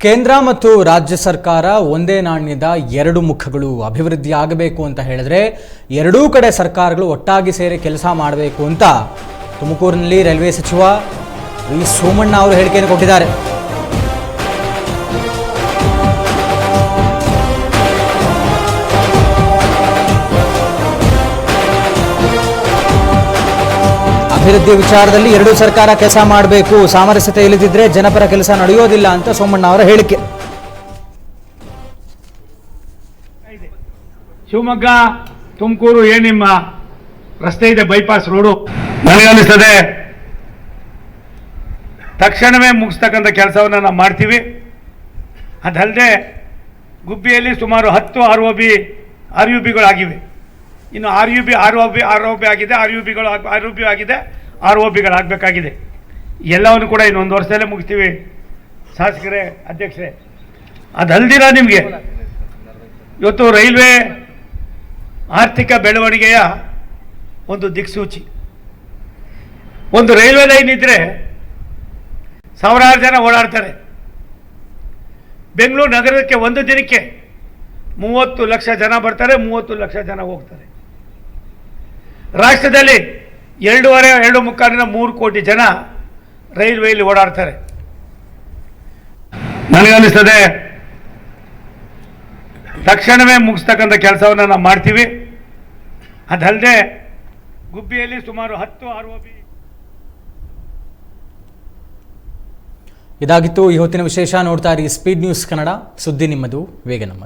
ಕೇಂದ್ರ ಮತ್ತು ರಾಜ್ಯ ಸರ್ಕಾರ ಒಂದೇ ನಾಣ್ಯದ ಎರಡು ಮುಖಗಳು. ಅಭಿವೃದ್ಧಿ ಆಗಬೇಕು ಅಂತ ಹೇಳಿದ್ರೆ ಎರಡೂ ಕಡೆ ಸರ್ಕಾರಗಳು ಒಟ್ಟಾಗಿ ಸೇರಿ ಕೆಲಸ ಮಾಡಬೇಕು ಅಂತ ತುಮಕೂರಿನಲ್ಲಿ ರೈಲ್ವೆ ಸಚಿವ ವಿ ಸೋಮಣ್ಣ ಅವರು ಹೇಳಿಕೆಯನ್ನು ಕೊಟ್ಟಿದ್ದಾರೆ. ಅಭಿವೃದ್ಧಿ ವಿಚಾರದಲ್ಲಿ ಎರಡೂ ಸರ್ಕಾರ ಕೆಲಸ ಮಾಡಬೇಕು, ಸಾಮರಸ್ಯತೆ ಇಲ್ಲದಿದ್ದರೆ ಜನಪರ ಕೆಲಸ ನಡೆಯೋದಿಲ್ಲ ಅಂತ ಸೋಮಣ್ಣ ಅವರ ಹೇಳಿಕೆ. ಶಿವಮೊಗ್ಗ ತುಮಕೂರು ನಿಮ್ಮ ರಸ್ತೆ ಇದೆ, ಬೈಪಾಸ್ ರೋಡು, ನನಗನ್ನಿಸ್ತದೆ ತಕ್ಷಣವೇ ಮುಗಿಸ್ತಕ್ಕಂಥ ಕೆಲಸವನ್ನು ನಾವು ಮಾಡ್ತೀವಿ. ಅದಲ್ಲದೆ ಗುಬ್ಬಿಯಲ್ಲಿ ಸುಮಾರು 10 RUBಗಳಾಗಿವೆ. ಇನ್ನು RUB ಆಗಿದೆ, RUB ಆಗಿದೆ, ROBಗಳಾಗಬೇಕಾಗಿದೆ. ಎಲ್ಲವನ್ನು ಕೂಡ ಇನ್ನೊಂದು ವರ್ಷದಲ್ಲೇ ಮುಗಿಸ್ತೀವಿ ಶಾಸಕರೇ, ಅಧ್ಯಕ್ಷರೇ. ಅದಲ್ದಿರ ನಿಮಗೆ ಇವತ್ತು ರೈಲ್ವೆ ಆರ್ಥಿಕ ಬೆಳವಣಿಗೆಯ ಒಂದು ದಿಕ್ಸೂಚಿ. ಒಂದು ರೈಲ್ವೆ ಲೈನ್ ಇದ್ದರೆ ಸಾವಿರಾರು ಜನ ಓಡಾಡ್ತಾರೆ. ಬೆಂಗಳೂರು ನಗರಕ್ಕೆ ಒಂದು ದಿನಕ್ಕೆ 30 ಲಕ್ಷ ಜನ ಬರ್ತಾರೆ, 30 ಲಕ್ಷ ಜನ ಹೋಗ್ತಾರೆ. ರಾಷ್ಟ್ರದಲ್ಲಿ 2.5-3 ಕೋಟಿ ಜನ ರೈಲ್ವೆಯಲ್ಲಿ ಓಡಾಡ್ತಾರೆ. ನನಗನ್ನಿಸ್ತದೆ ತಕ್ಷಣವೇ ಮುಗಿಸ್ತಕ್ಕಂಥ ಕೆಲಸವನ್ನು ನಾವು ಮಾಡ್ತೀವಿ. ಅದಲ್ಲದೆ ಗುಬ್ಬಿಯಲ್ಲಿ ಸುಮಾರು 10 ROB. ಇದಾಗಿತ್ತು ಈ ಹೊತ್ತಿನ ವಿಶೇಷ. ನೋಡ್ತಾ ಇರಿ ಸ್ಪೀಡ್ ನ್ಯೂಸ್ ಕನ್ನಡ, ಸುದ್ದಿ ನಿಮ್ಮದು, ವೇಗ ನಮ್ಮದು.